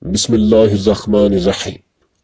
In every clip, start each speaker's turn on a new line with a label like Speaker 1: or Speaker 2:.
Speaker 1: बिस्मिल्लाहिर्रहमानिर्रहीम।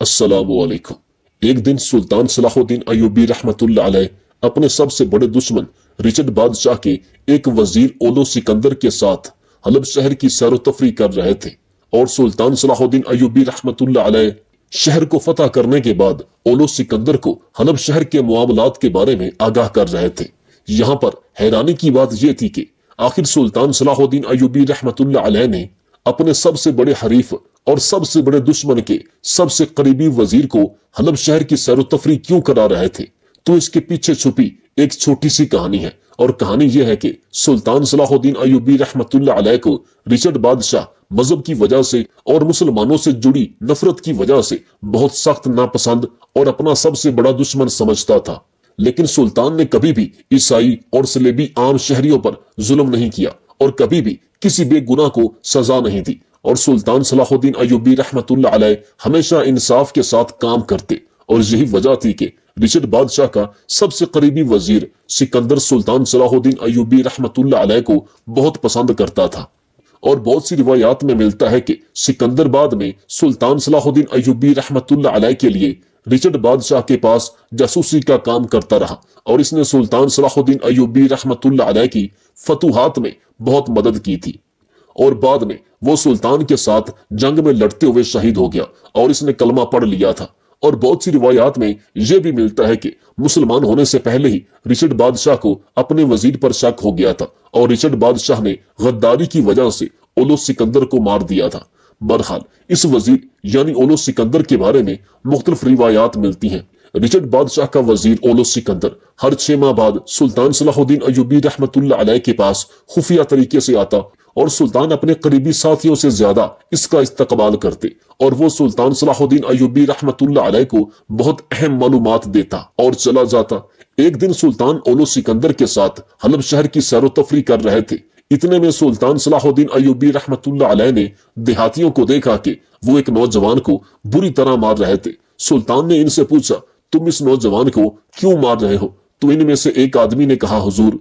Speaker 1: अस्सलामु अलैकुम। एक दिन सुल्तान सलाहुद्दीन अय्यूबी रहमतुल्लाह अलैह अपने सबसे बड़े दुश्मन रिचर्ड बादशाह के एक वजीर ओलो सिकंदर के साथ हलब शहर की सैर तफरी कर रहे थे और सुल्तान सलाहुद्दीन अय्यूबी रहमतुल्लाह अलैह शहर को फतह करने के बाद ओलो सिकंदर को हलब शहर के मामलात के बारे में आगाह कर रहे थे। यहाँ पर हैरानी की बात यह थी कि आखिर सुल्तान सलाहुद्दीन अय्यूबी रहमतुल्लाह अलैह ने अपने सबसे बड़े हरीफ और सबसे बड़े दुश्मन के सबसे करीबी वजीर को हलब शहर की सैर तफरी क्यों करा रहे थे। तो इसके पीछे छुपी एक छोटी सी कहानी है और कहानी यह है कि सुल्तान सलाहुद्दीन अय्यूबी रहमतुल्लाह अलैह को रिचर्ड बादशाह मजहब की वजह से और मुसलमानों से जुड़ी नफरत की वजह से बहुत सख्त नापसंद और अपना सबसे बड़ा दुश्मन समझता था। लेकिन सुल्तान ने कभी भी ईसाई और सलेबी आम शहरियों पर जुल्म नहीं किया और कभी भी किसी बेगुनाह को सजा नहीं दी और सुल्तान सलाहुद्दीन अय्यूबी रहमतुल्लाह अलैह हमेशा इंसाफ के साथ काम करते और यही वजह थी कि रिचर्ड बादशाह का सबसे करीबी वजीर सिकंदर सुल्तान सलाहुद्दीन अय्यूबी रहमतुल्लाह अलैह को बहुत पसंद करता था। और बहुत सी रिवायात में मिलता है कि सिकंदर बाद में सुल्तान सलाहुद्दीन अय्यूबी रहमतुल्लाह अलैह के लिए रिचर्ड बादशाह के पास जासूसी का काम करता रहा और इसने सुल्तान सलाहुद्दीन अय्यूबी रहमतुल्लाह अलैह की फतूहात में बहुत मदद की थी और बाद में वो सुल्तान के साथ जंग में लड़ते हुए शहीद हो गया और इसने कलमा पढ़ लिया था। और बहुत सी रिवायात में यह भी मिलता है कि मुसलमान होने से पहले ही रिचर्ड बादशाह को अपने वजीर पर शक हो गया था और रिचर्ड बादशाह ने गद्दारी की वजह से ओलो सिकंदर को मार दिया था। बहरहाल इस वजीर यानी ओलो सिकंदर के बारे में मुख्तलिफ रिवायात मिलती हैं। रिचर्ड बादशाह का वजीर ओलो सिकंदर हर 6 माह बाद सुल्तान सलाहुद्दीन अय्यूबी रहमतुल्लाह अलैह के पास खुफिया तरीके से आता और सुल्तान अपने करीबी साथियों से ज्यादा इसका इस्तकबाल करते और वो सुल्तान सलाहुद्दीन अय्यूबी रहमतुल्लाह अलैह को बहुत अहम मालूमात देता और चला जाता। एक दिन सुल्तान ओलो सिकंदर के साथ हलब शहर की सैर तफरी कर रहे थे। इतने में सुल्तान सलाहुद्दीन अय्यूबी रहमतुल्लाह अलैह ने देहातियों को देखा कि वो एक नौजवान को बुरी तरह मार रहे थे। सुल्तान ने इनसे पूछा, तुम इस नौजवान को क्यों मार रहे हो? तो इनमें से एक आदमी ने कहा, हुजूर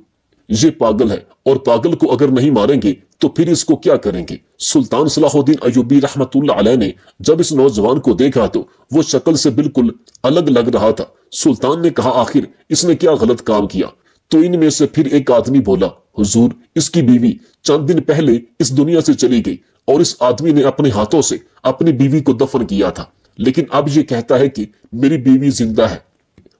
Speaker 1: ये पागल है और पागल को अगर नहीं मारेंगे तो फिर इसको क्या करेंगे। सुल्तान सलाहुद्दीन अय्यूबी रहमतुल्लाह अलैह ने जब इस नौजवान को देखा तो वो शक्ल से बिल्कुल अलग लग रहा था। सुल्तान ने कहा, आखिर इसने क्या गलत काम किया? तो इनमें से फिर एक आदमी बोला, हुजूर इसकी बीवी चंद दिन पहले इस दुनिया से चली गई और इस आदमी ने अपने हाथों से अपनी बीवी को दफन किया था, लेकिन अब ये कहता है कि मेरी बीवी जिंदा है।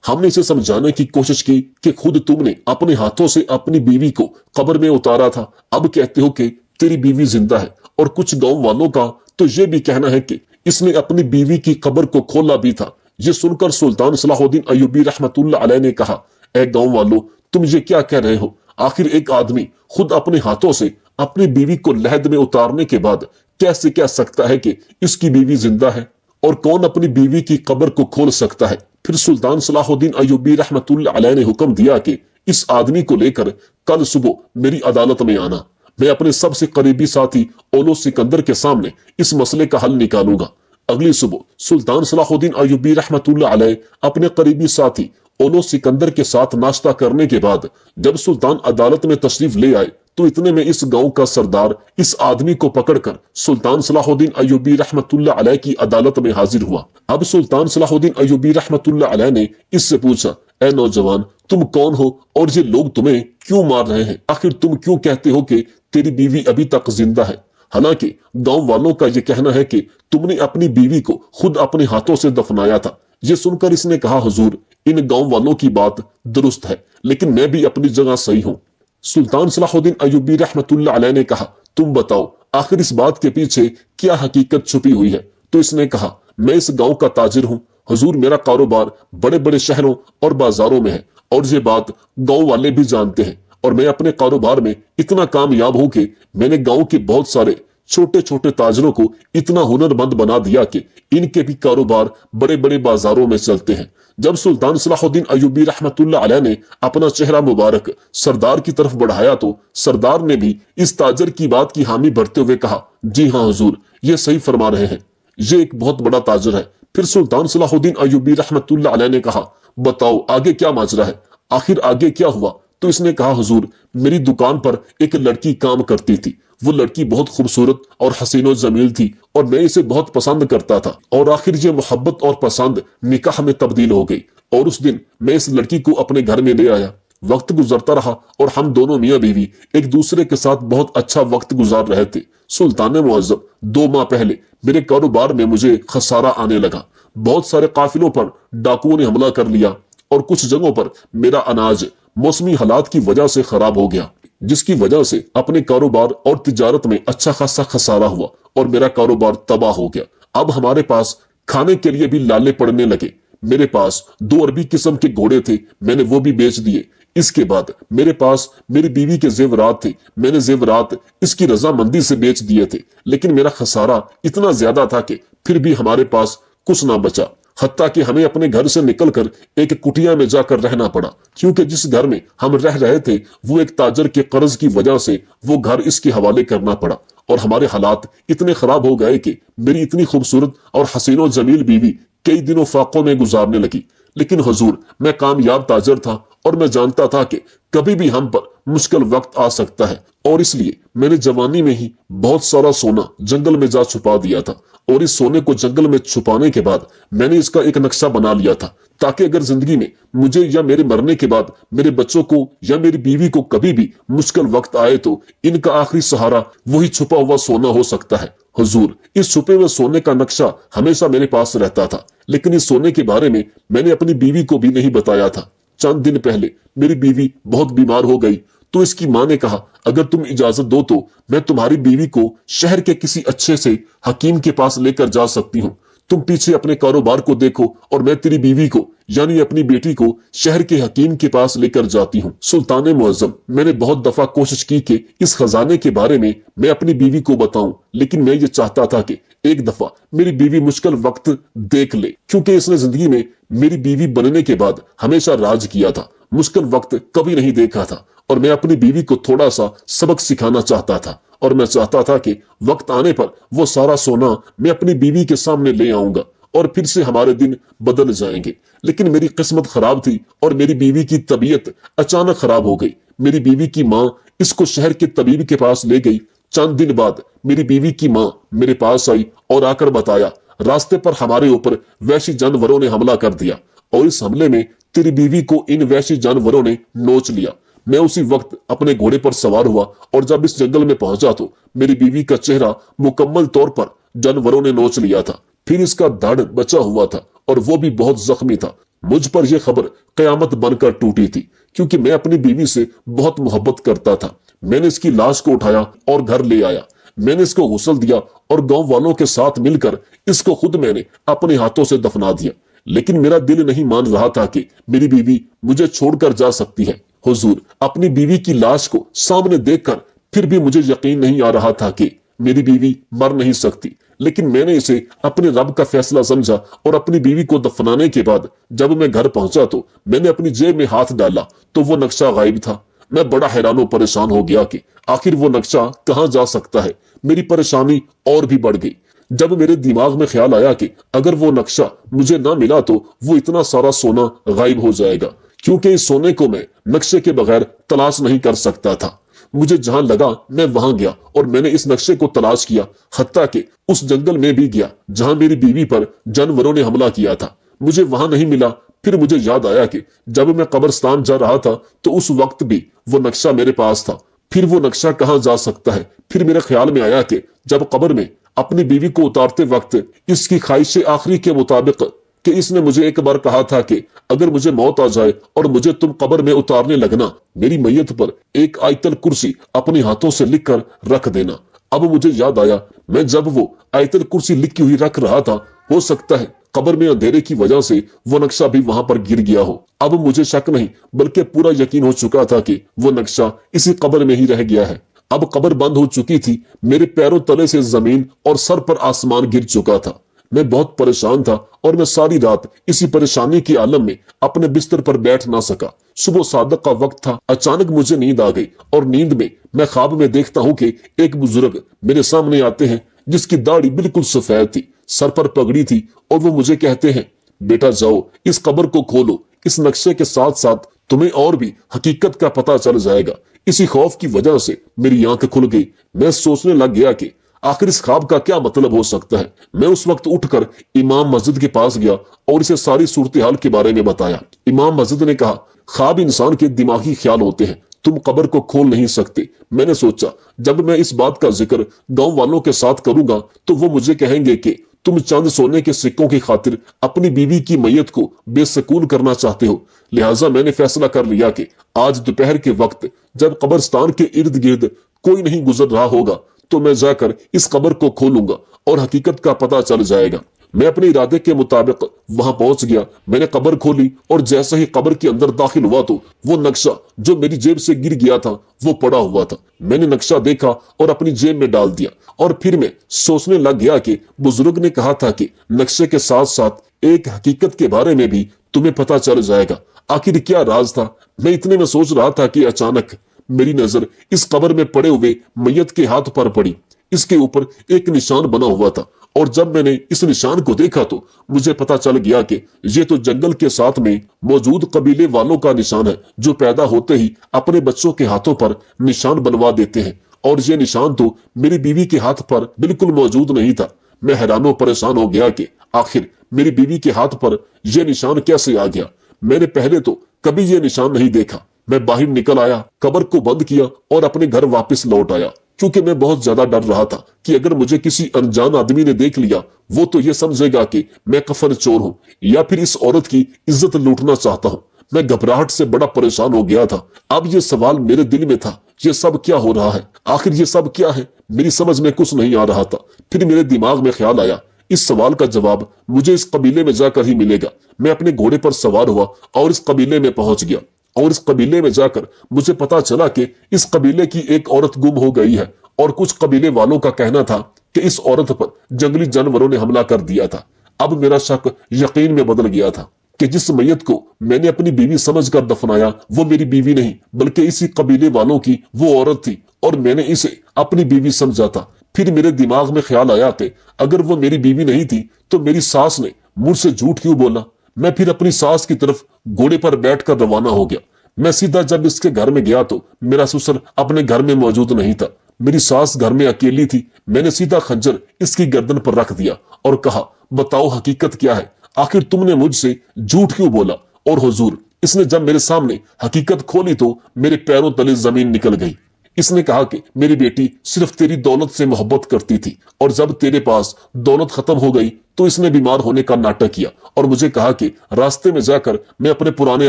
Speaker 1: हमने इसे समझाने की कोशिश की कि खुद तुमने अपने हाथों से अपनी बीवी को कब्र में उतारा था, अब कहते हो कि तेरी बीवी जिंदा है। और कुछ गांव वालों का तो ये भी कहना है कि इसने अपनी बीवी की कब्र को खोला भी था। ये सुनकर सुल्तान सलाहुद्दीन अय्यूबी रहमतुल्लाह अलैह ने कहा, ए गांव वालों, तुम ये क्या कह रहे हो? आखिर एक आदमी खुद अपने हाथों से अपनी बीवी को लहद में उतारने के बाद कैसे कह सकता है कि इसकी बीवी जिंदा है? और कौन अपनी बीवी की कब्र को खोल सकता है? फिर सुल्तान सलाहुद्दीन अय्यूबी रहमतुल्लाह अलैह ने हुक्म दिया कि इस आदमी को लेकर कल सुबह मेरी अदालत में आना। मैं अपने सबसे करीबी साथी ओलो सिकंदर के सामने इस मसले का हल निकालूंगा। अगली सुबह सुल्तान सलाहुद्दीन अय्यूबी रहमतुल्लाह अलैह अपने करीबी साथी ओलो सिकंदर के साथ नाश्ता करने के बाद जब सुल्तान अदालत में तशरीफ ले आए तो इतने में इस गांव का सरदार इस आदमी को पकड़कर सुल्तान सलाहुद्दीन अय्यूबी रहमतुल्लाह अलैह की अदालत में हाजिर हुआ। अब सुल्तान सलाहुद्दीन अय्यूबी रहमतुल्लाह अलैह ने इससे पूछा, ए नौजवान, तुम कौन हो और ये लोग तुम्हें क्यों मार रहे हैं? आखिर तुम क्यों कहते हो कि तेरी बीवी अभी तक जिंदा है, हालांकि गांव वालों का यह कहना है कि तुमने अपनी बीवी को खुद अपने हाथों से दफनाया था। ये सुनकर इसने कहा, हुजूर इन गांव वालों की बात दुरुस्त है, लेकिन मैं भी अपनी जगह सही हूँ। सुल्तान सलाहुद्दीन अय्यूबी रहमतुल्लाह अलैह ने कहा, तुम बताओ आखिर इस बात के पीछे क्या हकीकत छुपी हुई है? तो इसने कहा, मैं इस गांव का ताजिर हूँ हुजूर, मेरा कारोबार बड़े बड़े शहरों और बाजारों में है और ये बात गांव वाले भी जानते हैं और मैं अपने कारोबार में इतना कामयाब हूं कि मैंने गांव के बहुत सारे छोटे छोटे ताजरों को इतना हुनरमंद बना दिया कि इनके भी कारोबार बड़े बड़े बाजारों में चलते हैं। जब सुल्तान सलाहुद्दीन अय्यूबी रहमतुल्लाह अलैह ने अपना चेहरा मुबारक सरदार की तरफ बढ़ाया तो सरदार ने भी इस ताजर की बात की हामी भरते हुए कहा, जी हाँ हुजूर, ये सही फरमा रहे हैं, ये एक बहुत बड़ा ताजर है। फिर सुल्तान सलाहुद्दीन अय्यूबी रहमतुल्लाह अलैह ने कहा, बताओ आगे क्या माजरा है? आखिर आगे क्या हुआ? तो इसने कहा, हुजूर मेरी दुकान पर एक लड़की काम करती थी, وہ لڑکی بہت خوبصورت اور حسین و جمیل تھی اور میں اسے بہت پسند کرتا تھا، اور آخر یہ محبت اور پسند نکاح میں تبدیل ہو گئی، اور اس دن میں اس لڑکی کو اپنے گھر میں لے آیا۔ وقت گزرتا رہا اور ہم دونوں میاں بیوی ایک دوسرے کے ساتھ بہت اچھا وقت گزار رہے تھے۔ سلطان معظم، 2 ماہ پہلے میرے کاروبار میں مجھے خسارہ آنے لگا۔ بہت سارے قافلوں پر ڈاکوؤں نے حملہ کر لیا اور کچھ جگہوں پر میرا اناج موسمی حالات کی وجہ سے خراب ہو گیا، جس کی وجہ سے اپنے کاروبار اور تجارت میں اچھا خاصا خسارہ ہوا اور میرا کاروبار تباہ ہو گیا۔ اب ہمارے پاس کھانے کے لیے بھی لالے پڑنے لگے۔ میرے پاس 2 عربی قسم کے گھوڑے تھے، میں نے وہ بھی بیچ دیے۔ اس کے بعد میرے پاس میری بیوی کے زیورات تھے، میں نے زیورات اس کی رضامندی سے بیچ دیے تھے، لیکن میرا خسارہ اتنا زیادہ تھا کہ پھر بھی ہمارے پاس کچھ نہ بچا، حتیٰ کہ ہمیں اپنے گھر سے نکل کر ایک کٹیا میں جا کر رہنا پڑا، کیونکہ جس گھر میں ہم رہ رہے تھے وہ ایک تاجر کے قرض کی وجہ سے وہ گھر اس کے حوالے کرنا پڑا، اور ہمارے حالات اتنے خراب ہو گئے کہ میری اتنی خوبصورت اور حسین و جمیل بیوی کئی دنوں فاقوں میں گزارنے لگی۔ لیکن حضور، میں کامیاب تاجر تھا اور میں جانتا تھا کہ کبھی بھی ہم پر مشکل وقت آ سکتا ہے، اور اس لیے میں نے جوانی میں ہی بہت سارا سونا جنگل میں جا چھپا دیا تھا، اور اس سونے کو جنگل میں چھپانے کے بعد میں نے اس کا ایک نقشہ بنا لیا تھا، تاکہ اگر زندگی میں مجھے یا میرے مرنے کے بعد میرے بچوں کو یا میری بیوی کو کبھی بھی مشکل وقت آئے تو ان کا آخری سہارا وہی چھپا ہوا سونا ہو سکتا ہے۔ حضور، اس چھپے ہوئے سونے کا نقشہ ہمیشہ میرے پاس رہتا تھا، لیکن اس سونے کے بارے میں نے اپنی بیوی کو بھی نہیں بتایا تھا۔ چند دن پہلے میری بیوی بہت بیمار ہو گئی تو اس کی ماں نے کہا، اگر تم اجازت دو تو میں تمہاری بیوی کو شہر کے کسی اچھے سے حکیم کے پاس لے کر جا سکتی ہوں، تم پیچھے اپنے کاروبار کو دیکھو اور میں تیری بیوی کو یعنی اپنی بیٹی کو شہر کے حکیم کے پاس لے کر جاتی ہوں۔ سلطان معظم، میں نے بہت دفعہ کوشش کی کہ اس خزانے کے بارے میں اپنی بیوی کو بتاؤں، لیکن میں یہ چاہتا تھا کہ ایک دفعہ میری بیوی مشکل وقت دیکھ لے، کیونکہ اس نے زندگی میں میری بیوی بننے کے بعد ہمیشہ راج کیا تھا، مشکل وقت کبھی نہیں دیکھا تھا، اور میں اپنی بیوی کو تھوڑا سا سبق سکھانا چاہتا تھا، اور میں چاہتا تھا کہ وقت آنے پر وہ سارا سونا میں اپنی بیوی کے سامنے لے آؤں گا اور پھر سے ہمارے دن بدل جائیں گے۔ لیکن میری قسمت خراب تھی اور میری بیوی کی طبیعت اچانک خراب ہو گئی۔ میری بیوی کی ماں اس کو شہر کے طبیب کے پاس لے گئی۔ چند دن بعد میری بیوی کی ماں میرے پاس آئی اور آ کر بتایا، راستے پر ہمارے اوپر وحشی جانوروں نے حملہ کر دیا، اور اس حملے میں تیری بیوی کو ان وحشی جانوروں نے نوچ لیا۔ میں اسی وقت اپنے گھوڑے پر سوار ہوا اور جب اس جنگل میں پہنچا تو میری بیوی کا چہرہ مکمل طور پر جانوروں نے نوچ لیا تھا، پھر اس کا دھڑ بچا ہوا تھا اور وہ بھی بہت زخمی تھا۔ مجھ پر یہ خبر قیامت بن کر ٹوٹی تھی، کیونکہ میں اپنی بیوی سے بہت محبت کرتا تھا۔ میں نے اس کی لاش کو اٹھایا اور گھر لے آیا۔ میں نے اس کو غسل دیا اور گاؤں والوں کے ساتھ مل کر اس کو خود میں نے اپنے ہاتھوں سے دفنا دیا، لیکن میرا دل نہیں مان رہا تھا کہ میری بیوی مجھے چھوڑ کر جا سکتی ہے۔ حضور، اپنی بیوی کی لاش کو سامنے دیکھ کر پھر بھی مجھے یقین نہیں آ رہا تھا کہ میری بیوی مر نہیں سکتی، لیکن میں نے اسے اپنے رب کا فیصلہ سمجھا اور اپنی بیوی کو دفنانے کے بعد جب میں گھر پہنچا تو میں نے اپنی جیب میں ہاتھ ڈالا تو وہ نقشہ غائب تھا۔ میں بڑا حیران و پریشان ہو گیا کہ آخر وہ نقشہ کہاں جا سکتا ہے۔ میری پریشانی اور بھی بڑھ گئی جب میرے دماغ میں خیال آیا کہ اگر وہ نقشہ مجھے نہ ملا تو وہ اتنا سارا سونا غائب ہو جائے گا، کیونکہ اس سونے کو میں نقشے کے بغیر تلاش نہیں کر سکتا تھا۔ مجھے جہاں لگا میں وہاں گیا اور میں نے اس نقشے کو تلاش کیا، حتیٰ کہ اس جنگل میں بھی گیا جہاں میری بیوی پر جانوروں نے حملہ کیا تھا۔ مجھے وہاں نہیں ملا۔ پھر مجھے یاد آیا کہ جب میں قبرستان جا رہا تھا تو اس وقت بھی وہ نقشہ میرے پاس تھا۔ پھر وہ نقشہ کہاں جا سکتا ہے؟ پھر میرے خیال میں آیا کہ جب قبر میں اپنی بیوی کو اتارتے وقت اس کی خواہش آخری کے مطابق کہ اس نے مجھے ایک بار کہا تھا کہ اگر مجھے موت آ جائے اور مجھے تم قبر میں اتارنے لگنا، میری میت پر ایک آیت الکرسی اپنے ہاتھوں سے لکھ کر رکھ دینا۔ اب مجھے یاد آیا، میں جب وہ آیت الکرسی لکھی ہوئی رکھ رہا تھا، ہو سکتا ہے قبر میں اندھیرے کی وجہ سے وہ نقشہ بھی وہاں پر گر گیا ہو۔ اب مجھے شک نہیں بلکہ پورا یقین ہو چکا تھا کہ وہ نقشہ اسی قبر میں ہی رہ گیا ہے۔ اب قبر بند ہو چکی تھی، میرے پیروں تلے سے زمین اور سر پر آسمان گر چکا تھا۔ میں بہت پریشان تھا اور میں ساری رات اسی پریشانی کے عالم میں اپنے بستر پر بیٹھ نہ سکا۔ صبح صادق کا وقت تھا، اچانک مجھے نیند آ گئی اور نیند میں خواب میں دیکھتا ہوں کہ ایک بزرگ میرے سامنے آتے ہیں جس کی داڑھی بالکل سفید تھی، سر پر پگڑی تھی، اور وہ مجھے کہتے ہیں، بیٹا جاؤ اس قبر کو کھولو، इस नक्शे के साथ साथ तुम्हें और भी हकीकत का पता चल जाएगा। इसी खौफ की वजह से मेरी आंख खुल गई। मैं सोचने लग गया कि आखिर इस ख्वाब का क्या मतलब हो सकता है। मैं उस वक्त उठकर इमाम मस्जिद के पास गया और इसे सारी सूरत हाल के बारे में बताया। इमाम मस्जिद ने कहा, ख्वाब इंसान के दिमागी ख्याल होते हैं, तुम कब्र को खोल नहीं सकते। मैंने सोचा जब मैं इस बात का जिक्र गांव वालों के साथ करूंगा तो वो मुझे कहेंगे कि तुम चंद सोने के सिक्कों की खातिर अपनी बीवी की मैयत को बेसकून करना चाहते हो। लिहाजा मैंने फैसला कर लिया कि आज दोपहर के वक्त जब कब्रिस्तान के इर्द गिर्द कोई नहीं गुजर रहा होगा तो मैं जाकर इस कब्र को खोलूंगा और हकीकत का पता चल जाएगा। मैं अपने इरादे के मुताबिक वहां पहुंच गया। मैंने कब्र खोली और जैसे ही कब्र के अंदर दाखिल हुआ तो वो नक्शा जो मेरी जेब से गिर गया था वो पड़ा हुआ था। मैंने नक्शा देखा और अपनी जेब में डाल दिया और फिर मैं सोचने लग गया कि बुजुर्ग ने कहा था कि नक्शे के साथ साथ एक हकीकत के बारे में भी तुम्हें पता चल जाएगा। आखिर क्या राज था? मैं इतने में सोच रहा था कि अचानक मेरी नजर इस कब्र में पड़े हुए मैयत के हाथ पर पड़ी। इसके ऊपर एक निशान बना हुआ था और जब मैंने इस निशान को देखा तो मुझे पता चल गया कि ये तो जंगल के साथ में मौजूद कबीले वालों का निशान है जो पैदा होते ही अपने बच्चों के हाथों पर निशान बनवा देते हैं। और ये निशान तो मेरी बीवी के हाथ पर बिल्कुल मौजूद नहीं था। मैं हैरान परेशान हो गया कि आखिर मेरी बीवी के हाथ पर यह निशान कैसे आ गया। मैंने पहले तो कभी ये निशान नहीं देखा। मैं बाहर निकल आया, कब्र को बंद किया और अपने घर वापस लौट आया, क्योंकि मैं बहुत ज्यादा डर रहा था कि अगर मुझे किसी अनजान आदमी ने देख लिया वो तो ये समझेगा कि मैं कफन चोर हूँ या फिर इस औरत की इज्जत लूटना चाहता हूँ। मैं घबराहट से बड़ा परेशान हो गया था। अब ये सवाल मेरे दिल में था, ये सब क्या हो रहा है? आखिर ये सब क्या है? मेरी समझ में कुछ नहीं आ रहा था। फिर मेरे दिमाग में ख्याल आया, इस सवाल का जवाब मुझे इस कबीले में जाकर ही मिलेगा। मैं अपने घोड़े पर सवार हुआ और इस कबीले में पहुंच गया और इस कबीले में जाकर मुझे पता चला कि इस कबीले की एक औरत गुम हो गई है और कुछ कबीले वालों का कहना था कि इस औरत पर जंगली जानवरों ने हमला कर दिया था। अब मेरा शक यकीन में बदल गया था कि जिस मैयत को मैंने अपनी बीवी समझकर दफनाया वो मेरी बीवी नहीं बल्कि इसी कबीले वालों की वो औरत थी और मैंने इसे अपनी बीवी समझा था। फिर मेरे दिमाग में ख्याल आया कि अगर वो मेरी बीवी नहीं थी तो मेरी सास ने मुझसे झूठ क्यों बोला। मैं फिर अपनी सास की तरफ घोड़े पर बैठकर रवाना हो गया। मैं सीधा जब इसके घर में गया तो मेरा ससुर अपने घर में मौजूद नहीं था। मेरी सास घर में अकेली थी। मैंने सीधा खंजर इसकी गर्दन पर रख दिया और कहा, बताओ हकीकत क्या है? आखिर तुमने मुझसे झूठ क्यों बोला? और हुजूर, इसने जब मेरे सामने हकीकत खोली तो मेरे पैरों तले जमीन निकल गई। इसने कहा कि मेरी बेटी सिर्फ तेरी दौलत से मोहब्बत करती थी और जब तेरे पास दौलत खत्म हो गई तो इसने बीमार होने का नाटक किया और मुझे कहा कि रास्ते में जाकर मैं अपने पुराने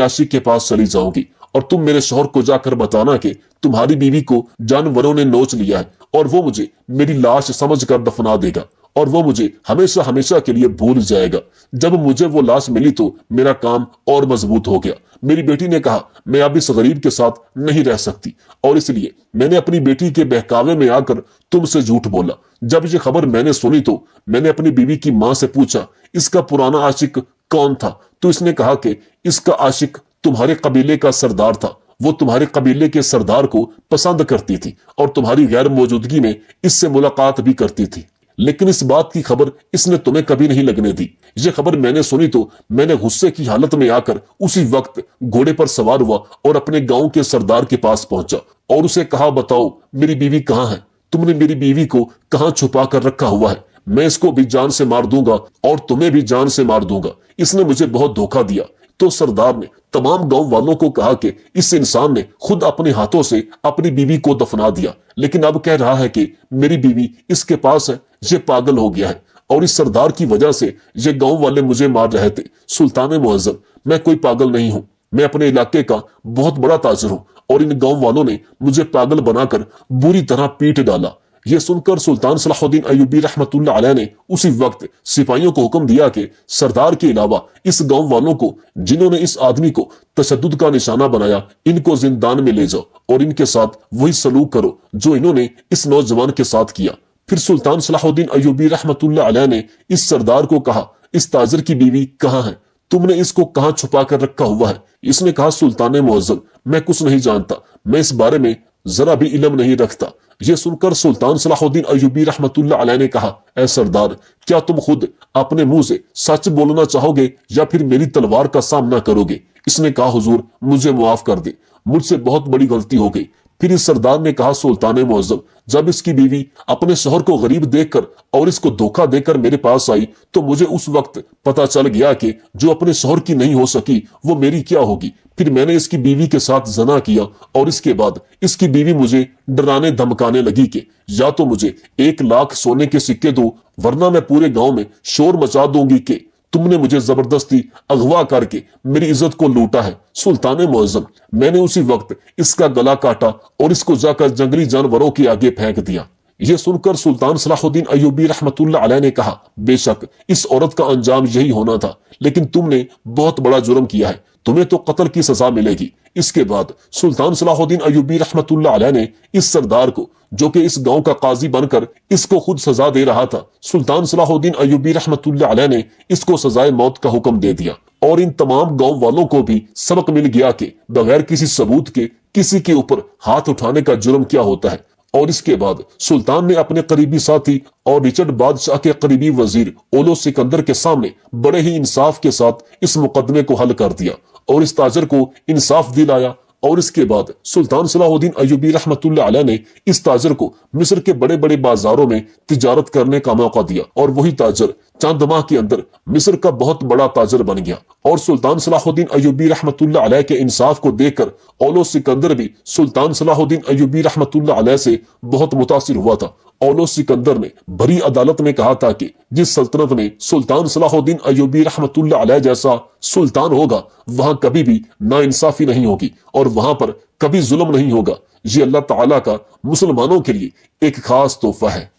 Speaker 1: आशिक के पास चली जाऊंगी और तुम मेरे शौहर को जाकर बताना कि तुम्हारी बीवी को जानवरों ने नोच लिया है और वो मुझे मेरी लाश समझकर दफना देगा और वो मुझे हमेशा हमेशा के लिए भूल जाएगा। जब मुझे वो लाश मिली तो मेरा काम और मजबूत हो गया। मेरी बेटी ने कहा, मैं अब इस गरीब के साथ नहीं रह सकती और इसलिए मैंने अपनी बेटी के बहकावे में आकर तुमसे झूठ बोला। जब ये खबर मैंने सुनी तो मैंने अपनी बीवी की माँ से पूछा, इसका पुराना आशिक कौन था? तो इसने कहा कि इसका आशिक तुम्हारे कबीले का सरदार था। वो तुम्हारे कबीले के सरदार को पसंद करती थी और तुम्हारी गैर मौजूदगी में इससे मुलाकात भी करती थी, लेकिन इस बात की खबर इसने तुम्हें कभी नहीं लगने दी। ये खबर मैंने सुनी तो मैंने गुस्से की हालत में आकर उसी वक्त घोड़े पर सवार हुआ और अपने गांव के सरदार के पास पहुंचा और उसे कहा, बताओ मेरी बीवी कहाँ है? तुमने मेरी बीवी को कहाँ छुपा कर रखा हुआ है? मैं इसको भी जान से मार दूंगा और तुम्हें भी जान से मार दूंगा। इसने मुझे बहुत धोखा दिया। तो सरदार ने तमाम गांव वालों को कहा कि इस इंसान ने खुद अपने हाथों से अपनी बीवी को दफना दिया, लेकिन अब कह रहा है कि मेरी बीवी इसके पास है। ये पागल हो गया है और इस सरदार की वजह से ये गांव वाले मुझे मार रहे थे। सुल्तान मुअज्जम, मैं कोई पागल नहीं हूं। मैं अपने इलाके का बहुत बड़ा ताजिर हूं और इन गांव वालों ने मुझे पागल बनाकर बुरी तरह पीट डाला। यह सुनकर सुल्तान सलाहुद्दीन अय्यूबी रहमतुल्लाह अलैह ने उसी वक्त सिपाहियों को हुक्म दिया कि सरदार के अलावा इस गांव वालों को जिन्होंने इस आदमी को तशद्दुद का निशाना बनाया, इनको जिंदान में ले जाओ और इनके साथ वही सलूक करो जो इन्होंने इस नौजवान के साथ किया। फिर सुल्तान सलाहुद्दीन अय्यूबी रहमतुल्लाह अलैह ने इस सरदार को कहा, इस ताजिर की बीवी कहाँ है? तुमने इसको कहाँ छुपा कर रखा हुआ है? इसने कहा, सुल्तान मुअज्जम, मैं कुछ नहीं जानता, मैं इस बारे में जरा भी इल्म नहीं रखता। यह सुनकर सुल्तान सलाहुद्दीन अय्यूबी रहमतुल्लाह अलैह ने कहा, ऐ सरदार, क्या तुम खुद अपने मुंह से सच बोलना चाहोगे या फिर मेरी तलवार का सामना करोगे? اس نے کہا حضور مجھے معاف کر دے، مجھ سے بہت بڑی غلطی ہو گئی۔ پھر اس سردار نے کہا سلطان معظم، جب اس کی بیوی اپنے شوہر کو غریب دیکھ کر اور اس کو دھوکہ دے کر میرے پاس آئی تو مجھے اس وقت پتا چل گیا کہ جو اپنے شوہر کی نہیں ہو سکی وہ میری کیا ہوگی۔ پھر میں نے اس کی بیوی کے ساتھ زنا کیا اور اس کے بعد اس کی بیوی مجھے ڈرانے دھمکانے لگی کہ یا تو مجھے 1,00,000 سونے کے سکے دو ورنہ میں پورے گاؤں میں شور مچا دوں گی کہ تم نے مجھے زبردستی اغوا کر کے میری عزت کو لوٹا ہے۔ سلطان معظم، میں نے اسی وقت اس کا گلا کاٹا اور اس کو جا کر جنگلی جانوروں کے آگے پھینک دیا۔ یہ سن کر سلطان صلاح الدین ایوبی رحمت اللہ علیہ نے کہا بے شک اس عورت کا انجام یہی ہونا تھا، لیکن تم نے بہت بڑا جرم کیا ہے، تمہیں تو قتل کی سزا ملے گی۔ اس کے بعد سلطان صلاح الدین ایوبی رحمت اللہ علیہ نے اس سردار کو جو کہ اس گاؤں کا قاضی بن کر اس کو خود سزا دے رہا تھا، سلطان صلاح الدین ایوبی رحمت اللہ علیہ نے اس کو سزائے موت کا حکم دے دیا۔ اور ان تمام گاؤں والوں کو بھی سبق مل گیا کہ بغیر کسی ثبوت کے کسی کے اوپر ہاتھ اٹھانے کا جرم کیا ہوتا ہے۔ اور اس کے بعد سلطان نے اپنے قریبی ساتھی اور رچرڈ بادشاہ کے قریبی وزیر اولو سکندر کے سامنے بڑے ہی انصاف کے ساتھ اس مقدمے کو حل کر دیا اور اس تاجر کو انصاف دلایا۔ اور اس کے بعد سلطان صلاح الدین ایوبی رحمت اللہ علیہ نے اس تاجر کو مصر کے بڑے بڑے بازاروں میں تجارت کرنے کا موقع دیا اور وہی تاجر چند ماہ کے اندر مصر کا بہت بڑا تاجر بن گیا۔ اور سلطان صلاح الدین ایوبی رحمت اللہ علیہ کے انصاف کو دیکھ کر اولو سکندر بھی سلطان صلاح الدین ایوبی رحمت اللہ علیہ سے بہت متاثر ہوا تھا۔ اولو سکندر نے بڑی عدالت میں کہا تھا کہ جس سلطنت میں سلطان صلاح الدین ایوبی رحمت اللہ علیہ جیسا سلطان ہوگا وہاں کبھی بھی ناانصافی نہیں ہوگی اور وہاں پر کبھی ظلم نہیں ہوگا۔ یہ اللہ تعالیٰ کا مسلمانوں کے لیے ایک خاص تحفہ ہے۔